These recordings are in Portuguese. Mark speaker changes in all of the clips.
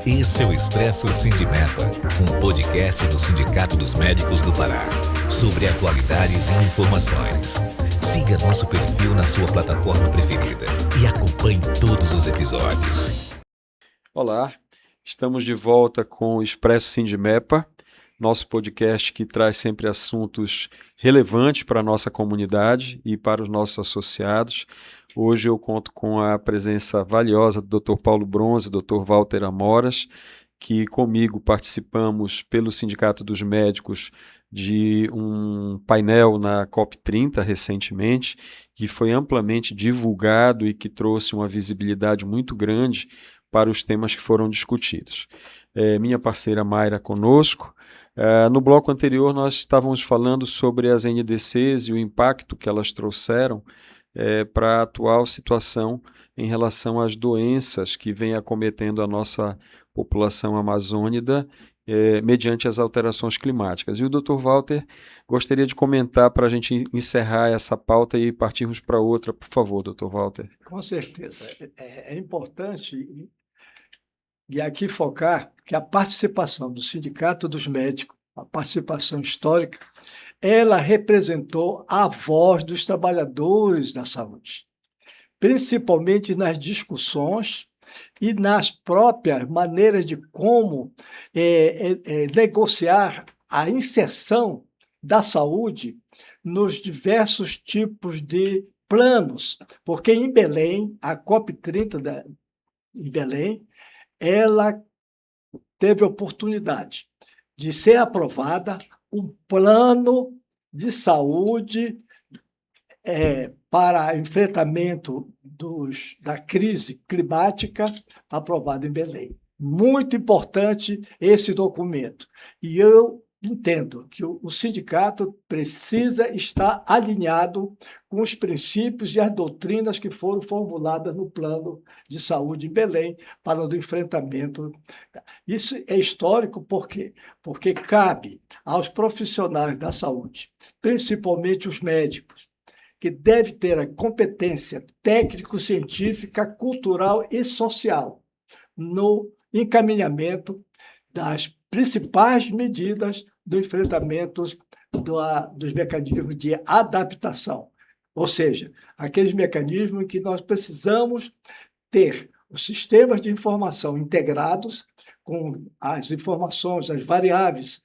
Speaker 1: Esse é o Expresso Sindimepa, um podcast do Sindicato dos Médicos do Pará, sobre atualidades e informações. Siga nosso perfil na sua plataforma preferida e acompanhe todos os episódios.
Speaker 2: Olá, estamos de volta com o Expresso Sindimepa, nosso podcast que traz sempre assuntos relevantes para a nossa comunidade e para os nossos associados. Hoje eu conto com a presença valiosa do Dr. Paulo Bronze e Dr. Walter Amoras, que comigo participamos pelo Sindicato dos Médicos de um painel na COP30 recentemente, que foi amplamente divulgado e que trouxe uma visibilidade muito grande para os temas que foram discutidos. Minha parceira Mayra conosco. No bloco anterior nós estávamos falando sobre as NDCs e o impacto que elas trouxeram para a atual situação em relação às doenças que vêm acometendo a nossa população amazônida mediante as alterações climáticas. E o Dr. Walter gostaria de comentar para a gente encerrar essa pauta e partirmos para outra. Por favor, Dr. Walter.
Speaker 3: Com certeza. É importante e aqui focar que a participação do Sindicato dos Médicos, a participação histórica, ela representou a voz dos trabalhadores da saúde, principalmente nas discussões e nas próprias maneiras de como negociar a inserção da saúde nos diversos tipos de planos, porque em Belém, a COP30 em Belém, ela teve a oportunidade de ser aprovada um plano de saúde para enfrentamento da crise climática aprovado em Belém. Muito importante esse documento. E eu entendo que o sindicato precisa estar alinhado com os princípios e as doutrinas que foram formuladas no plano de saúde em Belém para o enfrentamento. Isso é histórico por quê? Porque cabe aos profissionais da saúde, principalmente os médicos, que deve ter a competência técnico-científica, cultural e social no encaminhamento das principais medidas do enfrentamento dos mecanismos de adaptação, ou seja, aqueles mecanismos em que nós precisamos ter os sistemas de informação integrados com as informações, as variáveis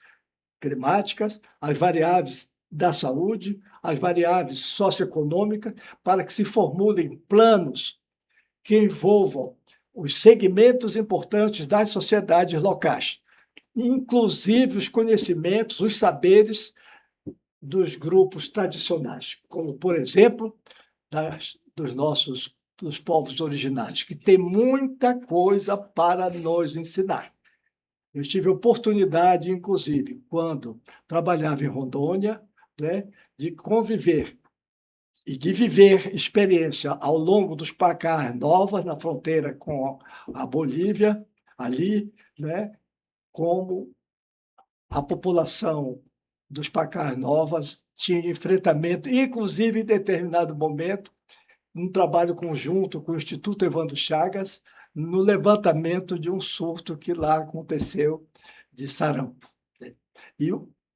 Speaker 3: climáticas, as variáveis da saúde, as variáveis socioeconômicas, para que se formulem planos que envolvam os segmentos importantes das sociedades locais, inclusive os conhecimentos, os saberes dos grupos tradicionais, como, por exemplo, dos povos originários, que tem muita coisa para nos ensinar. Eu tive a oportunidade, inclusive, quando trabalhava em Rondônia, de conviver e de viver experiência ao longo dos Pacás Novas, na fronteira com a Bolívia, ali, como a população dos Pacás Novas tinha enfrentamento, inclusive em determinado momento, um trabalho conjunto com o Instituto Evandro Chagas, no levantamento de um surto que lá aconteceu de sarampo. E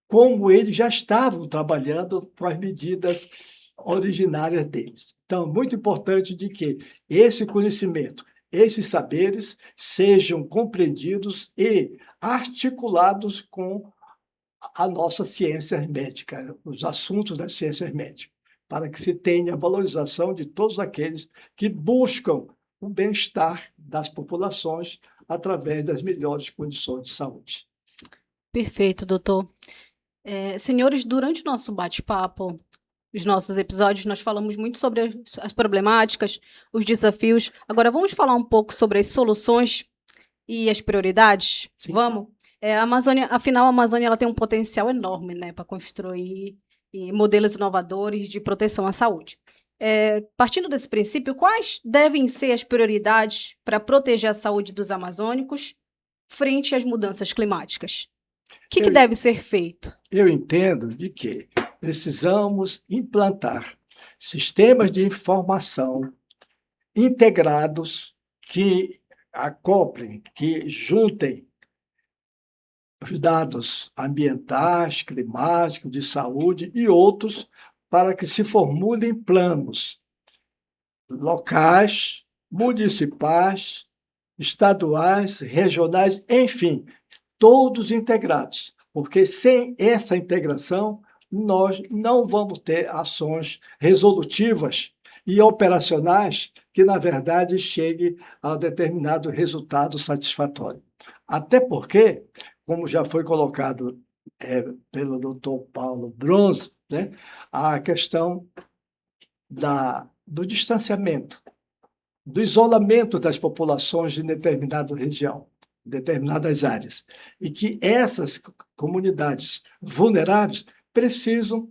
Speaker 3: como eles já estavam trabalhando com as medidas originárias deles. Então, muito importante de que esse conhecimento, esses saberes sejam compreendidos e articulados com a nossa ciência médica, os assuntos das ciências médicas, para que se tenha a valorização de todos aqueles que buscam o bem-estar das populações através das melhores condições de saúde.
Speaker 4: Perfeito, doutor. Senhores, durante o nosso bate-papo, os nossos episódios, nós falamos muito sobre as problemáticas, os desafios. Agora, vamos falar um pouco sobre as soluções e as prioridades?
Speaker 3: Sim,
Speaker 4: vamos? A Amazônia, afinal, a Amazônia ela tem um potencial enorme, para construir modelos inovadores de proteção à saúde. Partindo desse princípio, quais devem ser as prioridades para proteger a saúde dos amazônicos frente às mudanças climáticas? O que deve ser feito?
Speaker 3: Eu entendo de que precisamos implantar sistemas de informação integrados que acoplem, que juntem os dados ambientais, climáticos, de saúde e outros, para que se formulem planos locais, municipais, estaduais, regionais, enfim, todos integrados, porque sem essa integração nós não vamos ter ações resolutivas e operacionais que, na verdade, cheguem a determinado resultado satisfatório. Até porque, como já foi colocado pelo doutor Paulo Bronze, né, a questão do distanciamento, do isolamento das populações de determinada região, determinadas áreas, e que essas comunidades vulneráveis precisam,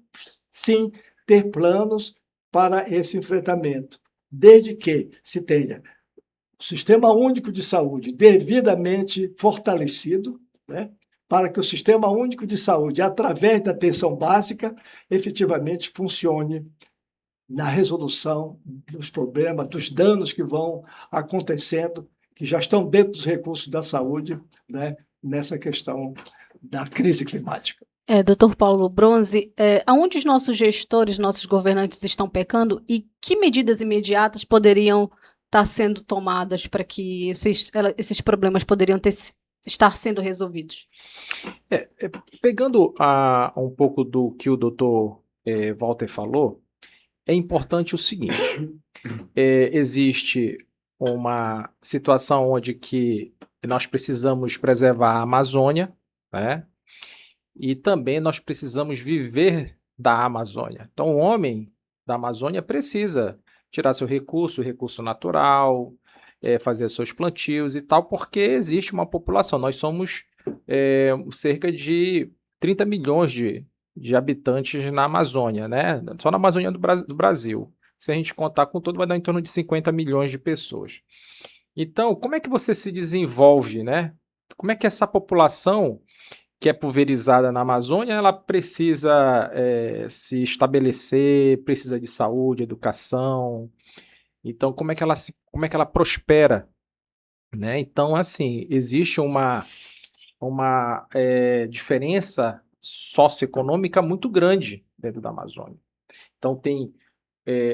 Speaker 3: sim, ter planos para esse enfrentamento, desde que se tenha o Sistema Único de Saúde devidamente fortalecido, né, para que o Sistema Único de Saúde, através da atenção básica, efetivamente funcione na resolução dos problemas, dos danos que vão acontecendo, que já estão dentro dos recursos da saúde, né, nessa questão da crise climática.
Speaker 4: Doutor Paulo Bronze, aonde os nossos gestores, nossos governantes estão pecando e que medidas imediatas poderiam estar sendo tomadas para que esses problemas poderiam estar sendo resolvidos?
Speaker 5: Pegando um pouco do que o doutor Walter falou, é importante o seguinte, existe uma situação onde que nós precisamos preservar a Amazônia, né? E também nós precisamos viver da Amazônia. Então, o homem da Amazônia precisa tirar seu recurso natural, fazer seus plantios e tal, porque existe uma população. Nós somos cerca de 30 milhões de habitantes na Amazônia, né? Só na Amazônia do Brasil. Se a gente contar com todo, vai dar em torno de 50 milhões de pessoas. Então, como é que você se desenvolve, né? Como é que essa população que é pulverizada na Amazônia, ela precisa se estabelecer, precisa de saúde, educação. Então, como é que ela prospera, né? Então, assim, existe uma diferença socioeconômica muito grande dentro da Amazônia. Então, tem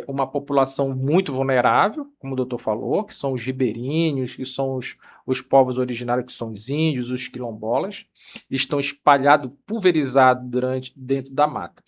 Speaker 5: uma população muito vulnerável, como o doutor falou, que são os ribeirinhos, que são os povos originários, que são os índios, os quilombolas, estão espalhados, pulverizados dentro da mata.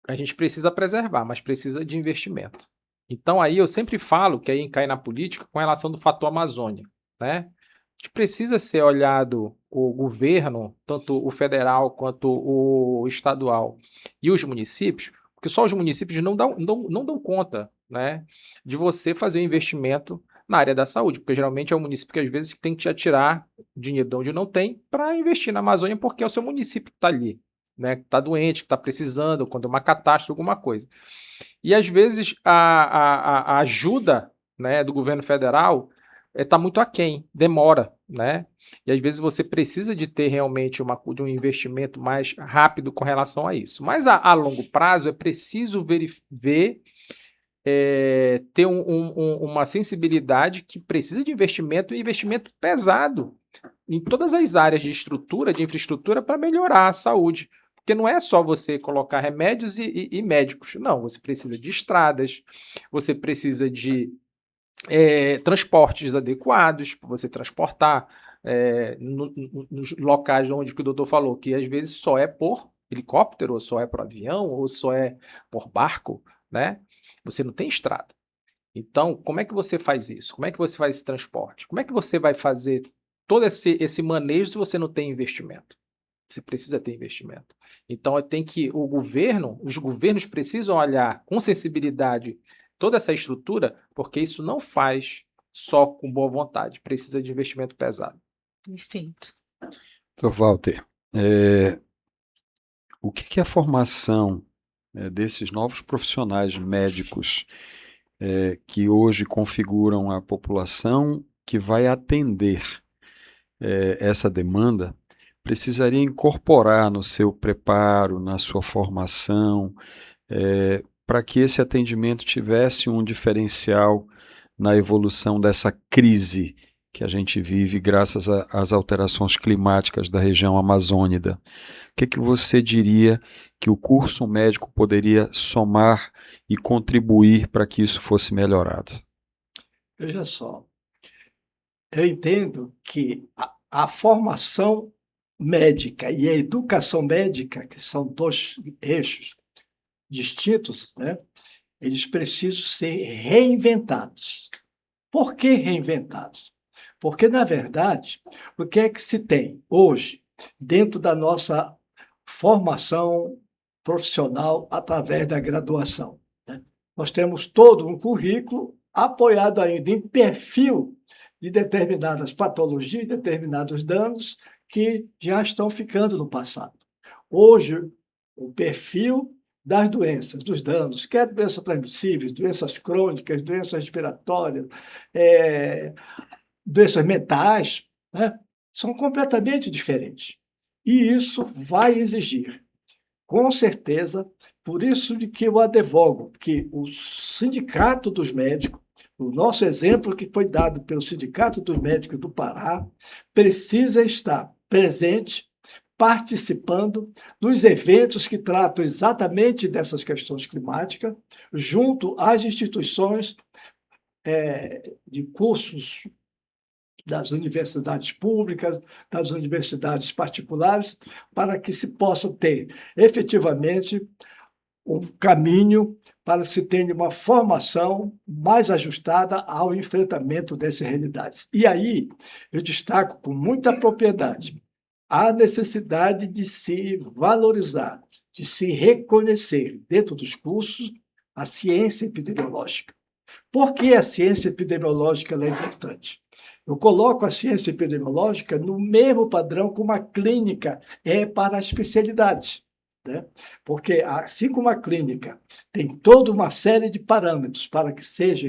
Speaker 5: A gente precisa preservar, mas precisa de investimento. Então, aí eu sempre falo que aí cai na política com relação do fator Amazônia, né? A gente precisa ser olhado o governo, tanto o federal quanto o estadual e os municípios, porque só os municípios não dão conta, né, de você fazer um investimento na área da saúde, porque geralmente é o município que às vezes tem que tirar dinheiro de onde não tem para investir na Amazônia, porque é o seu município que está ali, né, que está doente, que está precisando, quando é uma catástrofe, alguma coisa. E às vezes a ajuda, né, do governo federal está muito aquém, demora, né? E às vezes você precisa de ter realmente de um investimento mais rápido com relação a isso. Mas a longo prazo é preciso ter uma sensibilidade que precisa de investimento e investimento pesado em todas as áreas de infraestrutura para melhorar a saúde. Porque não é só você colocar remédios e médicos. Não, você precisa de estradas, você precisa de transportes adequados para você transportar nos locais onde o doutor falou, que às vezes só é por helicóptero, ou só é por avião, ou só é por barco, né? Você não tem estrada. Então, como é que você faz isso? Como é que você faz esse transporte? Como é que você vai fazer todo esse manejo se você não tem investimento? Você precisa ter investimento. Então, os governos precisam olhar com sensibilidade toda essa estrutura, porque isso não faz só com boa vontade, precisa de investimento pesado.
Speaker 4: Perfeito.
Speaker 2: Dr. Walter, o que é a formação desses novos profissionais médicos que hoje configuram a população que vai atender essa demanda, precisaria incorporar no seu preparo, na sua formação, para que esse atendimento tivesse um diferencial na evolução dessa crise que a gente vive graças às alterações climáticas da região amazônica. O que você diria que o curso médico poderia somar e contribuir para que isso fosse melhorado?
Speaker 3: Veja só, eu entendo que a formação médica e a educação médica, que são dois eixos distintos, né? Eles precisam ser reinventados. Por que reinventados? Porque, na verdade, o que é que se tem hoje dentro da nossa formação profissional através da graduação, né? Nós temos todo um currículo apoiado ainda em perfil de determinadas patologias, determinados danos que já estão ficando no passado. Hoje, o perfil das doenças, dos danos, quer doenças transmissíveis, doenças crônicas, doenças respiratórias, doenças mentais, né, são completamente diferentes. E isso vai exigir, com certeza, por isso de que eu advogo que o Sindicato dos Médicos, o nosso exemplo que foi dado pelo Sindicato dos Médicos do Pará, precisa estar presente, participando dos eventos que tratam exatamente dessas questões climáticas, junto às instituições de cursos das universidades públicas, das universidades particulares, para que se possa ter efetivamente um caminho para que se tenha uma formação mais ajustada ao enfrentamento dessas realidades. E aí eu destaco com muita propriedade a necessidade de se valorizar, de se reconhecer dentro dos cursos a ciência epidemiológica. Por que a ciência epidemiológica é importante? Eu coloco a ciência epidemiológica no mesmo padrão como a clínica é para as especialidades, né? Porque, assim como a clínica tem toda uma série de parâmetros para que seja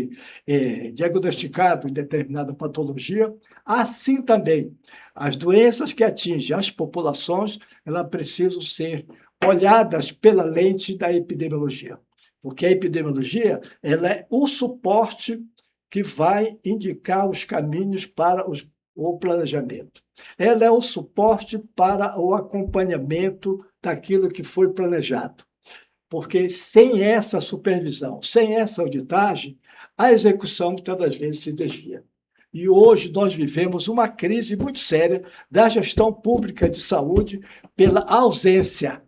Speaker 3: diagnosticado em determinada patologia, assim também as doenças que atingem as populações, elas precisam ser olhadas pela lente da epidemiologia. Porque a epidemiologia ela é o suporte que vai indicar os caminhos para o planejamento. Ela é o suporte para o acompanhamento daquilo que foi planejado. Porque sem essa supervisão, sem essa auditagem, a execução muitas das vezes se desvia. E hoje nós vivemos uma crise muito séria da gestão pública de saúde pela ausência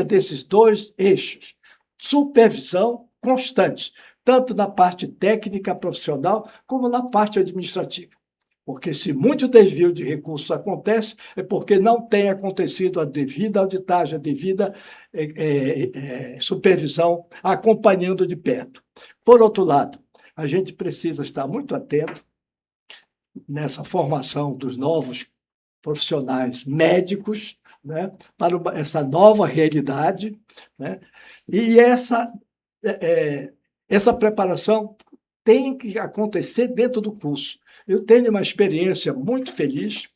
Speaker 3: desses dois eixos. Supervisão constante, tanto na parte técnica profissional como na parte administrativa. Porque se muito desvio de recursos acontece, é porque não tem acontecido a devida auditagem, a devida supervisão, acompanhando de perto. Por outro lado, a gente precisa estar muito atento nessa formação dos novos profissionais médicos, né, para essa nova realidade, né, e essa preparação tem que acontecer dentro do curso. Eu tenho uma experiência muito feliz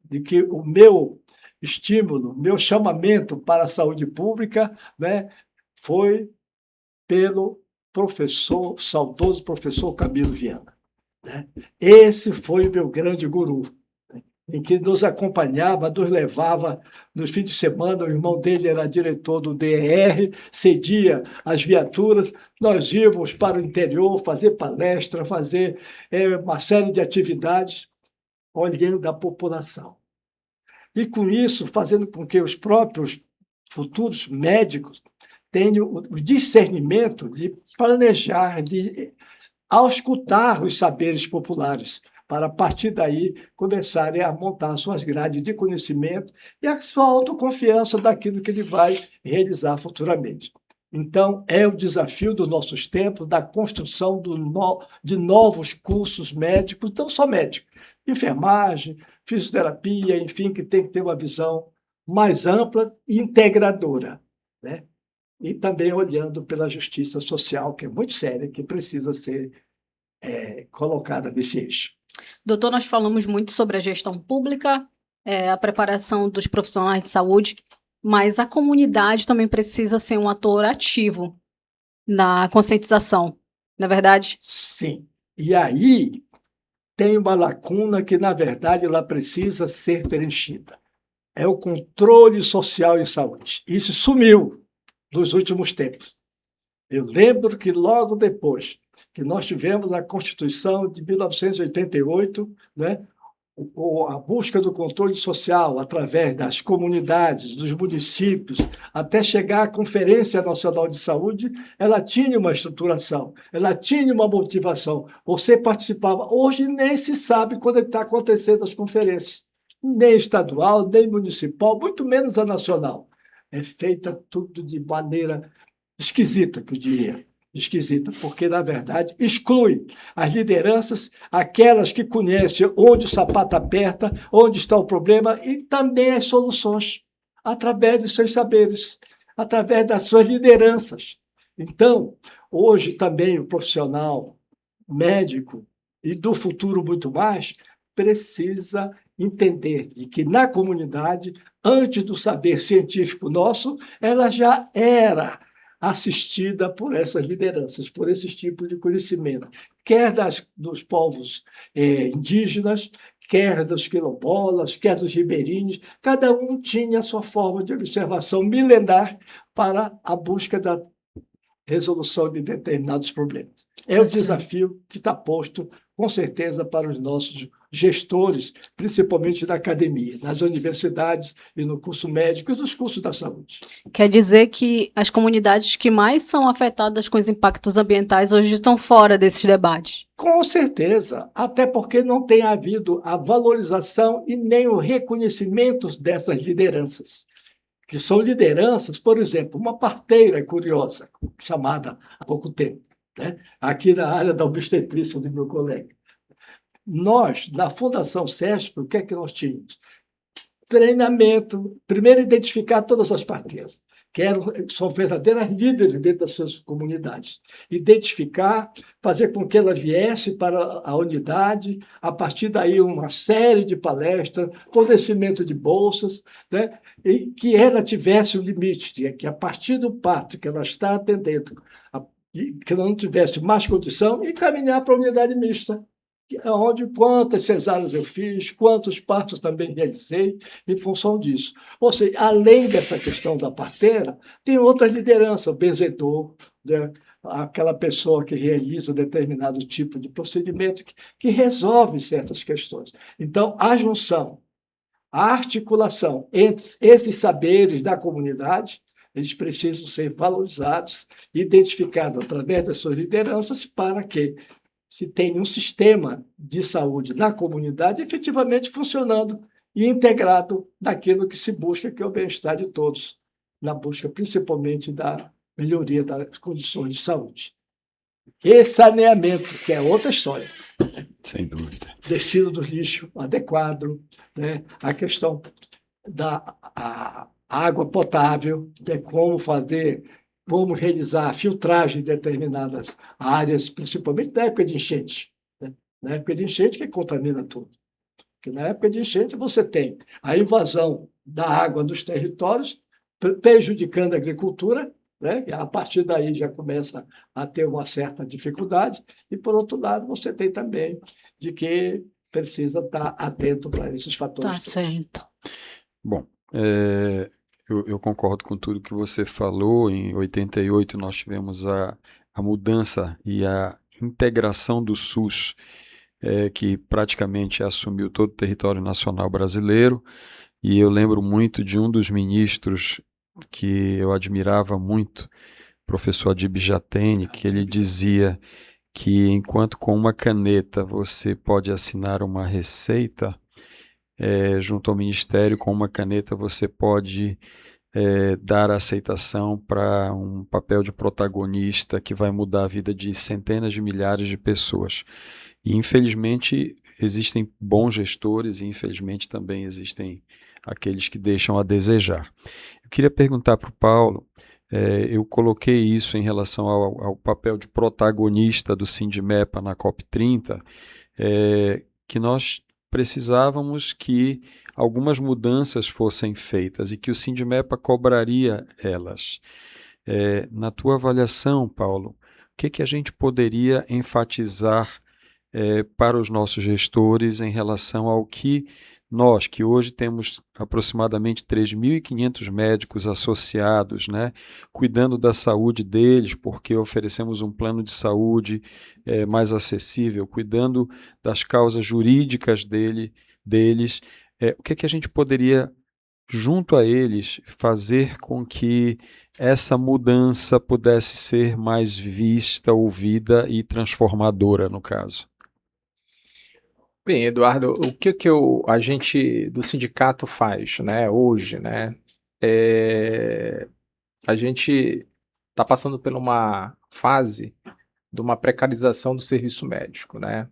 Speaker 3: de que o meu estímulo, meu chamamento para a saúde pública, né, foi pelo saudoso professor Camilo Viana, né? Esse foi o meu grande guru, né, em que nos acompanhava, nos levava nos fins de semana. O irmão dele era diretor do DER, cedia as viaturas, nós íamos para o interior fazer palestra, fazer uma série de atividades, olhando a população. E com isso, fazendo com que os próprios futuros médicos tenham o discernimento de planejar, de auscultar os saberes populares, para, a partir daí, começarem a montar suas grades de conhecimento e a sua autoconfiança daquilo que ele vai realizar futuramente. Então, é o desafio dos nossos tempos, da construção de novos cursos médicos, não só médicos, enfermagem, fisioterapia, enfim, que tem que ter uma visão mais ampla e integradora, né? E também olhando pela justiça social, que é muito séria, que precisa ser colocada nesse eixo.
Speaker 4: Doutor, nós falamos muito sobre a gestão pública, a preparação dos profissionais de saúde, mas a comunidade também precisa ser um ator ativo na conscientização. Na verdade?
Speaker 3: Sim. E aí tem uma lacuna que, na verdade, ela precisa ser preenchida. É o controle social em saúde. Isso sumiu nos últimos tempos. Eu lembro que logo depois que nós tivemos a Constituição de 1988, né, a busca do controle social através das comunidades, dos municípios, até chegar à Conferência Nacional de Saúde, ela tinha uma estruturação, ela tinha uma motivação. Você participava. Hoje nem se sabe quando está acontecendo as conferências, nem estadual, nem municipal, muito menos a nacional. É feita tudo de maneira esquisita, que eu diria. Esquisita, porque, na verdade, exclui as lideranças, aquelas que conhecem onde o sapato aperta, onde está o problema, e também as soluções, através dos seus saberes, através das suas lideranças. Então, hoje também o profissional médico, e do futuro muito mais, precisa entender de que na comunidade, antes do saber científico nosso, ela já era assistida por essas lideranças, por esses tipos de conhecimento, quer dos povos indígenas, quer dos quilombolas, quer dos ribeirinhos, cada um tinha a sua forma de observação milenar para a busca da resolução de determinados problemas. É o desafio que está posto, com certeza, para os nossos gestores, principalmente da academia, nas universidades e no curso médico e nos cursos da saúde.
Speaker 4: Quer dizer que as comunidades que mais são afetadas com os impactos ambientais hoje estão fora desses debates?
Speaker 3: Com certeza, até porque não tem havido a valorização e nem o reconhecimento dessas lideranças, que são lideranças, por exemplo, uma parteira curiosa, chamada há pouco tempo, né? Aqui na área da obstetrícia do meu colega. Nós, na Fundação CESP, o que é que nós tínhamos? Treinamento, primeiro identificar todas as parteiras, que são verdadeiras líderes dentro das suas comunidades. Identificar, fazer com que ela viesse para a unidade, a partir daí uma série de palestras, fornecimento de bolsas, né? E que ela tivesse um limite, que a partir do parto que ela está atendendo, que ela não tivesse mais condição, encaminhar para a unidade mista, onde quantas cesáreas eu fiz, quantos partos também realizei em função disso. Ou seja, além dessa questão da parteira, tem outra liderança, o benzedor, né? Aquela pessoa que realiza determinado tipo de procedimento que resolve certas questões. Então, a junção, a articulação entre esses saberes da comunidade, eles precisam ser valorizados, identificados através das suas lideranças para que se tenha um sistema de saúde na comunidade efetivamente funcionando e integrado naquilo que se busca, que é o bem-estar de todos, na busca principalmente da melhoria das condições de saúde. E saneamento, que é outra história.
Speaker 2: Sem dúvida.
Speaker 3: Destino do lixo adequado, né? A questão da água potável, de como realizar a filtragem de determinadas áreas, principalmente na época de enchente. Né? Na época de enchente que contamina tudo. Porque na época de enchente você tem a invasão da água dos territórios, prejudicando a agricultura, né? E a partir daí já começa a ter uma certa dificuldade, e, por outro lado, você tem também de que precisa estar atento para esses fatores.
Speaker 4: Tá certo.
Speaker 2: Bom, eu concordo com tudo que você falou. Em 88 nós tivemos a mudança e a integração do SUS, que praticamente assumiu todo o território nacional brasileiro, e eu lembro muito de um dos ministros que eu admirava muito, professor Adib Jatene, que ele dizia que enquanto com uma caneta você pode assinar uma receita, junto ao Ministério, com uma caneta você pode dar aceitação para um papel de protagonista que vai mudar a vida de centenas de milhares de pessoas. E, infelizmente, existem bons gestores e, infelizmente, também existem aqueles que deixam a desejar. Eu queria perguntar para o Paulo, eu coloquei isso em relação ao papel de protagonista do Sindimepa na COP30, que nós precisávamos que algumas mudanças fossem feitas e que o Sindimepa cobraria elas. Na tua avaliação, Paulo, que a gente poderia enfatizar para os nossos gestores em relação ao que nós, que hoje temos aproximadamente 3.500 médicos associados, né, cuidando da saúde deles, porque oferecemos um plano de saúde mais acessível, cuidando das causas jurídicas deles, o que a gente poderia, junto a eles, fazer com que essa mudança pudesse ser mais vista, ouvida e transformadora, no caso?
Speaker 5: Bem, Eduardo, o que a gente do sindicato faz, né, hoje, né? A gente está passando por uma fase de uma precarização do serviço médico, né?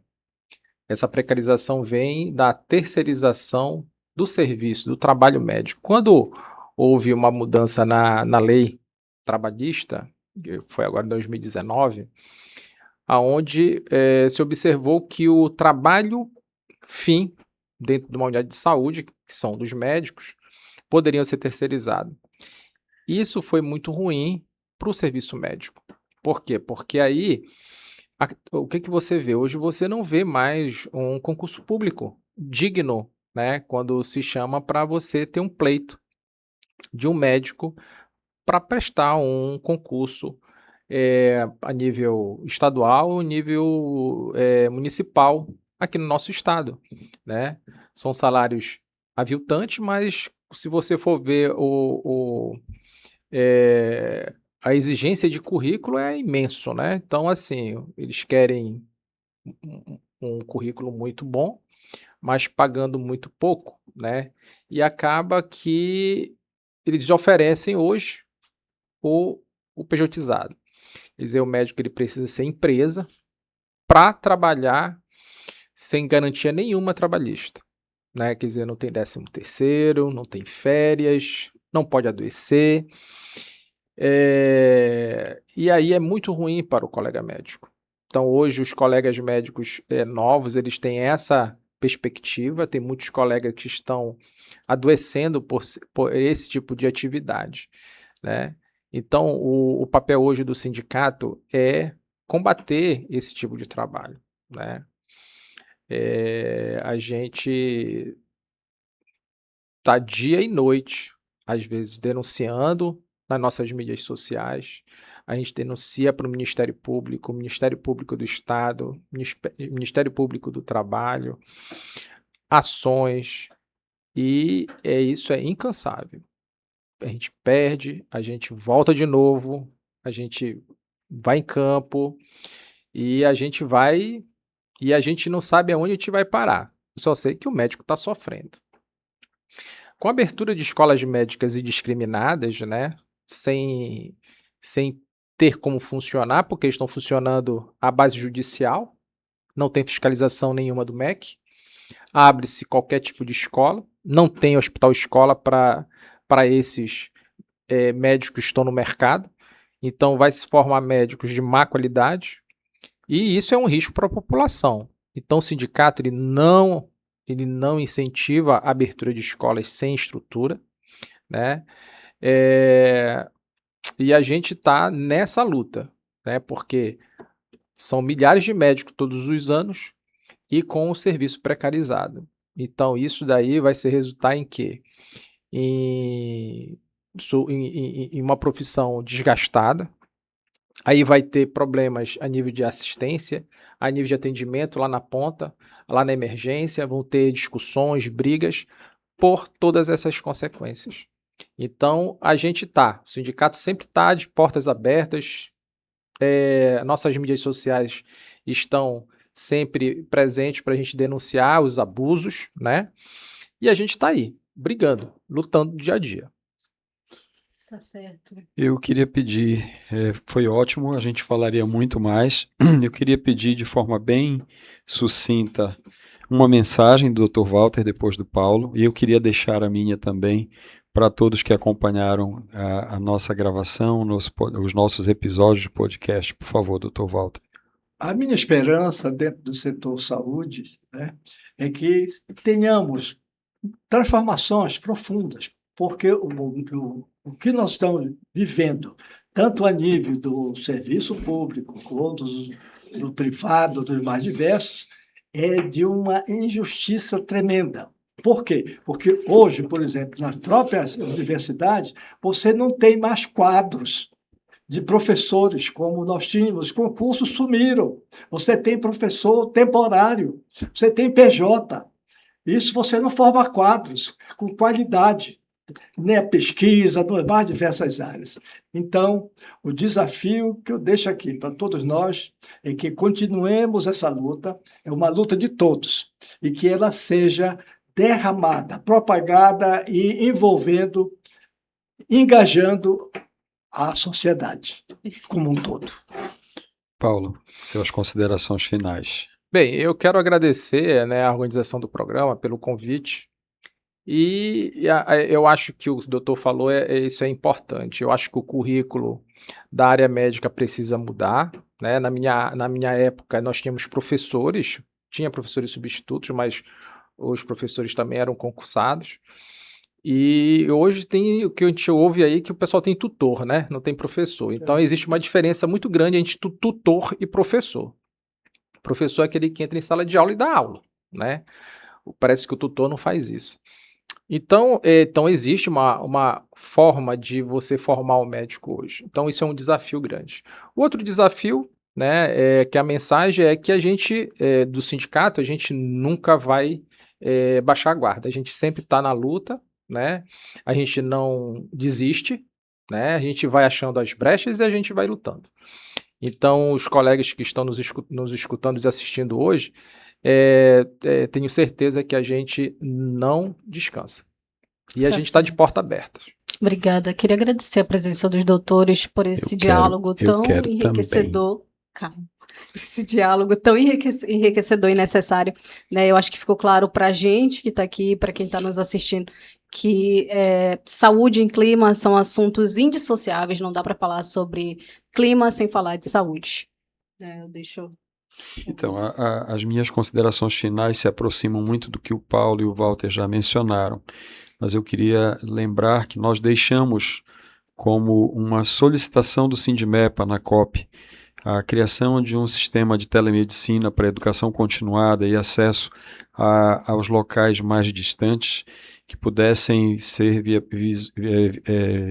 Speaker 5: Essa precarização vem da terceirização do serviço, do trabalho médico. Quando houve uma mudança na lei trabalhista, que foi agora em 2019, aonde se observou que o trabalho fim dentro de uma unidade de saúde, que são dos médicos, poderiam ser terceirizados. Isso foi muito ruim para o serviço médico. Por quê? Porque aí, o que você vê? Hoje você não vê mais um concurso público digno, né? Quando se chama para você ter um pleito de um médico para prestar um concurso a nível estadual ou nível municipal aqui no nosso estado, né? São salários aviltantes, mas se você for ver a exigência de currículo é imenso, né? Então, assim, eles querem um currículo muito bom, mas pagando muito pouco, né? E acaba que eles oferecem hoje o pejotizado. Quer dizer, o médico ele precisa ser empresa para trabalhar sem garantia nenhuma trabalhista, né? Quer dizer, não tem 13º, não tem férias, não pode adoecer. E aí é muito ruim para o colega médico. Então, hoje, os colegas médicos novos, eles têm essa perspectiva, tem muitos colegas que estão adoecendo por esse tipo de atividade, né? Então, o papel hoje do sindicato é combater esse tipo de trabalho, né? A gente está dia e noite, às vezes, denunciando nas nossas mídias sociais. A gente denuncia para o Ministério Público do Estado, Ministério Público do Trabalho, ações, e isso é incansável. A gente perde, a gente volta de novo, a gente vai em campo e a gente não sabe aonde a gente vai parar. Eu só sei que o médico está sofrendo. Com a abertura de escolas médicas indiscriminadas, né, sem ter como funcionar, porque estão funcionando à base judicial, não tem fiscalização nenhuma do MEC, abre-se qualquer tipo de escola, não tem hospital-escola para esses médicos que estão no mercado, então vai se formar médicos de má qualidade, e isso é um risco para a população. Então o sindicato ele não incentiva a abertura de escolas sem estrutura, né? E a gente está nessa luta, né? Porque são milhares de médicos todos os anos e com o serviço precarizado. Então isso daí vai se resultar em quê? Em uma profissão desgastada. Aí vai ter problemas a nível de assistência, a nível de atendimento lá na ponta, lá na emergência, vão ter discussões, brigas por todas essas consequências. Então, o sindicato sempre está de portas abertas, nossas mídias sociais estão sempre presentes para a gente denunciar os abusos, né? E a gente está aí, brigando, lutando dia a dia.
Speaker 4: Tá certo.
Speaker 2: Eu queria pedir, foi ótimo, a gente falaria muito mais. Eu queria pedir de forma bem sucinta uma mensagem do Dr. Walter depois do Paulo, e eu queria deixar a minha também para todos que acompanharam a nossa gravação, os nossos episódios de podcast. Por favor, Dr. Walter.
Speaker 3: A minha esperança dentro do setor saúde, né, é que tenhamos transformações profundas, porque o que nós estamos vivendo tanto a nível do serviço público quanto do privado, dos mais diversos, é de uma injustiça tremenda. Por quê? Porque hoje, por exemplo, nas próprias universidades, você não tem mais quadros de professores como nós tínhamos. Os concursos sumiram. Você tem professor temporário, você tem PJ. Isso você não forma quadros com qualidade, nem a pesquisa, nas mais diversas áreas. Então, o desafio que eu deixo aqui para todos nós é que continuemos essa luta, é uma luta de todos, e que ela seja derramada, propagada e envolvendo, engajando a sociedade como um todo.
Speaker 2: Paulo, suas considerações finais.
Speaker 5: Bem, eu quero agradecer, né, a organização do programa pelo convite. Eu acho que o doutor falou, isso é importante. Eu acho que o currículo da área médica precisa mudar, né? Na minha época, nós tínhamos professores, tinha professores substitutos, mas os professores também eram concursados. E hoje tem o que a gente ouve aí, que o pessoal tem tutor, né? Não tem professor. Então, existe uma diferença muito grande entre tutor e professor. O professor é aquele que entra em sala de aula e dá aula, né? Parece que o tutor não faz isso. Então existe uma forma de você formar o médico hoje. Então, isso é um desafio grande. O outro desafio, né, que a mensagem é que a gente, do sindicato, a gente nunca vai baixar a guarda. A gente sempre está na luta, né? A gente não desiste, né? A gente vai achando as brechas e a gente vai lutando. Então, os colegas que estão nos escutando e assistindo hoje, tenho certeza que a gente não descansa. E a gente está de porta aberta.
Speaker 4: Obrigada. Queria agradecer a presença dos doutores por esse diálogo tão enriquecedor. Calma. Esse diálogo tão enriquecedor e necessário, né? Eu acho que ficou claro para a gente que está aqui, para quem está nos assistindo, que saúde e clima são assuntos indissociáveis, não dá para falar sobre clima sem falar de saúde.
Speaker 2: Então, as minhas considerações finais se aproximam muito do que o Paulo e o Walter já mencionaram, mas eu queria lembrar que nós deixamos como uma solicitação do Sindimepa na COP a criação de um sistema de telemedicina para educação continuada e acesso aos locais mais distantes que pudessem ser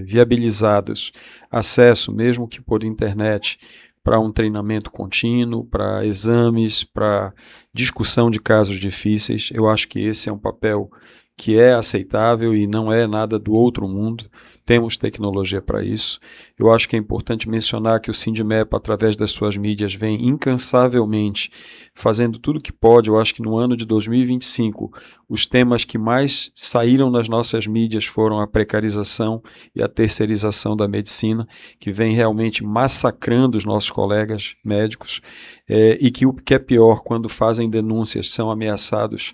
Speaker 2: viabilizados, acesso, mesmo que por internet, para um treinamento contínuo, para exames, para discussão de casos difíceis. Eu acho que esse é um papel que é aceitável e não é nada do outro mundo. Temos tecnologia para isso. Eu acho que é importante mencionar que o Sindimepa, através das suas mídias, vem incansavelmente fazendo tudo o que pode. Eu acho que no ano de 2025, os temas que mais saíram nas nossas mídias foram a precarização e a terceirização da medicina, que vem realmente massacrando os nossos colegas médicos, e que o que é pior, quando fazem denúncias, são ameaçados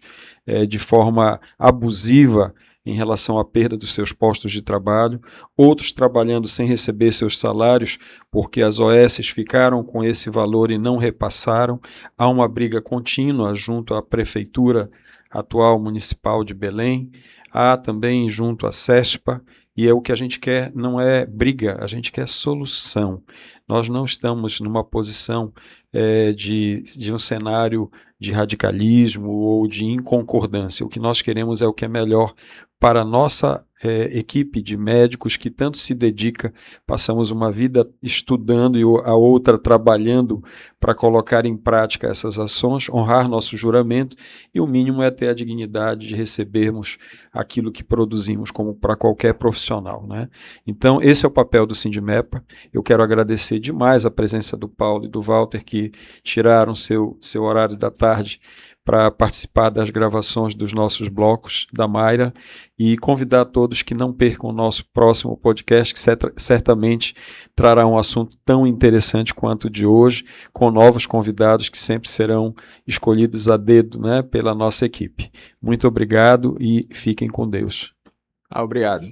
Speaker 2: de forma abusiva em relação à perda dos seus postos de trabalho, outros trabalhando sem receber seus salários porque as OSs ficaram com esse valor e não repassaram. Há uma briga contínua junto à prefeitura atual municipal de Belém, há também junto à CESPA, e o que a gente quer não é briga, a gente quer solução. Nós não estamos numa posição de um cenário de radicalismo ou de inconcordância. O que nós queremos é o que é melhor para a nossa equipe de médicos que tanto se dedica. Passamos uma vida estudando e a outra trabalhando para colocar em prática essas ações, honrar nosso juramento, e o mínimo é ter a dignidade de recebermos aquilo que produzimos, como para qualquer profissional, né? Então, esse é o papel do Sindimepa. Eu quero agradecer demais a presença do Paulo e do Walter, que tiraram seu horário da tarde para participar das gravações dos nossos blocos da Mayra, e convidar todos que não percam o nosso próximo podcast, que certamente trará um assunto tão interessante quanto o de hoje, com novos convidados que sempre serão escolhidos a dedo, né, pela nossa equipe. Muito obrigado e fiquem com Deus.
Speaker 5: Obrigado.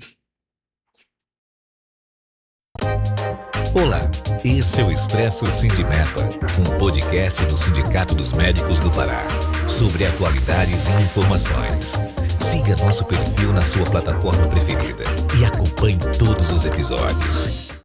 Speaker 1: Olá, esse é o Expresso Sindimepa, um podcast do Sindicato dos Médicos do Pará, sobre atualidades e informações. Siga nosso perfil na sua plataforma preferida e acompanhe todos os episódios.